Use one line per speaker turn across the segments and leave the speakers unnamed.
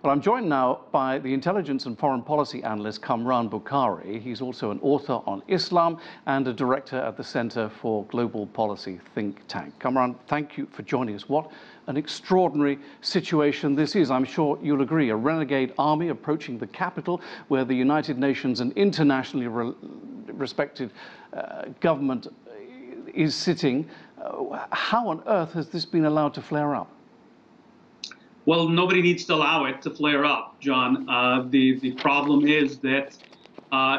Well, I'm joined now by the intelligence and foreign policy analyst Kamran Bokhari. He's also an author on Islam and a director at the Center for Global Policy think tank. Kamran, thank you for joining us. What an extraordinary situation this is. I'm sure you'll agree. A renegade army approaching the capital where the United Nations and internationally respected government is sitting. How on earth has this been allowed to flare up?
Well, nobody needs to allow it to flare up, John. The problem is that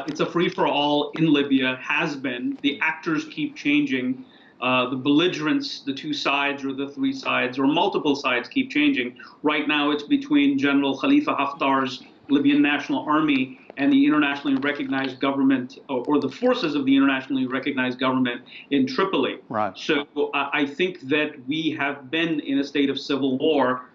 it's a free-for-all in Libya, has been. The actors keep changing. The belligerents, the two sides or the three sides or multiple sides keep changing. Right now it's between General Khalifa Haftar's Libyan National Army and the internationally recognized government, or the forces of the internationally recognized government in Tripoli.
Right.
So I think that we have been in a state of civil war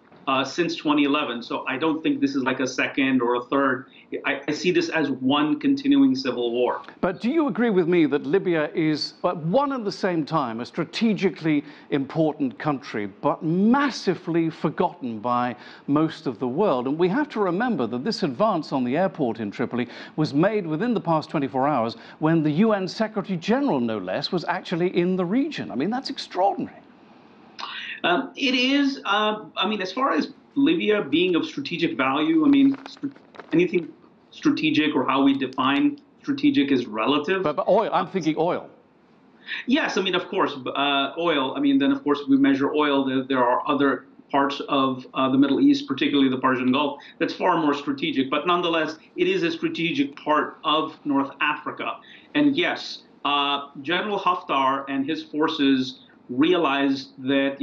since 2011. So I don't think this is like a second or a third. I see this as one continuing civil war.
But do you agree with me that Libya is, at one and the same time, a strategically important country, but massively forgotten by most of the world? And we have to remember that this advance on the airport in Tripoli was made within the past 24 hours when the UN Secretary General, no less, was actually in the region. I mean, that's extraordinary.
It is. I mean, as far as Libya being of strategic value, I mean, anything strategic or how we define strategic is relative.
But oil, I'm thinking oil.
Yes, I mean, of course, oil. I mean, then, of course, if we measure oil, there are other parts of the Middle East, particularly the Persian Gulf, that's far more strategic. But nonetheless, it is a strategic part of North Africa. And yes, General Haftar and his forces realized that,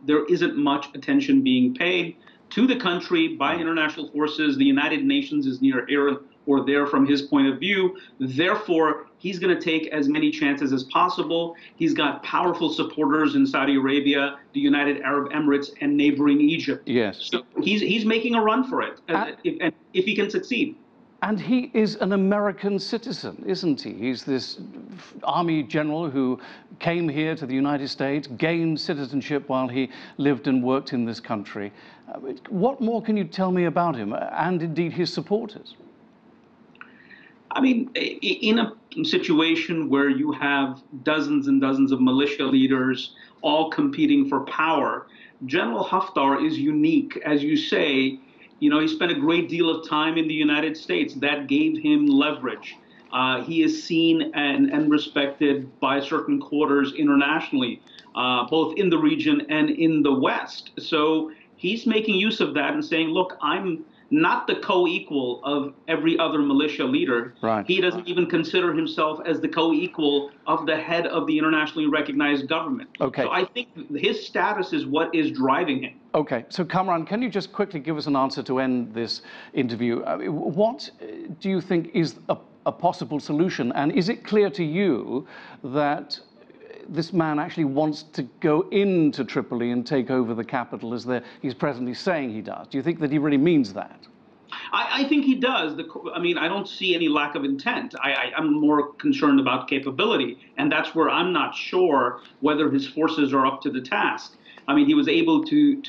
there isn't much attention being paid to the country by international forces. The United Nations is near here or there from his point of view. Therefore, he's going to take as many chances as possible. He's got powerful supporters in Saudi Arabia, the United Arab Emirates, and neighboring Egypt.
Yes.
So he's making a run for it, if he can succeed.
And he is an American citizen, isn't he? He's this army general who came here to the United States, gained citizenship while he lived and worked in this country. What more can you tell me about him and indeed his supporters?
I mean, in a situation where you have dozens and dozens of militia leaders all competing for power, General Haftar is unique. As you say, he spent a great deal of time in the United States. That gave him leverage. He is seen and respected by certain quarters internationally, both in the region and in the West. So he's making use of that and saying, look, I'm not the co-equal of every other militia leader.
Right.
He doesn't even consider himself as the co-equal of the head of the internationally recognized government.
Okay.
So I think his status is what is driving him.
Okay, so Kamran, can you just quickly give us an answer to end this interview? What do you think is a possible solution? And is it clear to you that this man actually wants to go into Tripoli and take over the capital as he's presently saying he does? Do you think that he really means that?
I think he does. I mean, I don't see any lack of intent. I'm more concerned about capability, and that's where I'm not sure whether his forces are up to the task. I mean, he was able to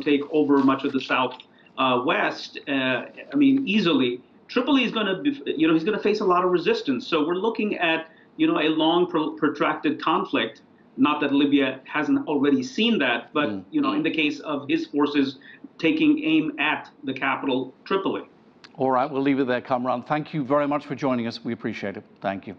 take over much of the southwest. I mean, easily. Tripoli is going to be, he's going to face a lot of resistance. So we're looking at, a long, protracted conflict. Not that Libya hasn't already seen that, but, in the case of his forces taking aim at the capital, Tripoli.
All right, we'll leave it there, Kamran. Thank you very much for joining us. We appreciate it. Thank you.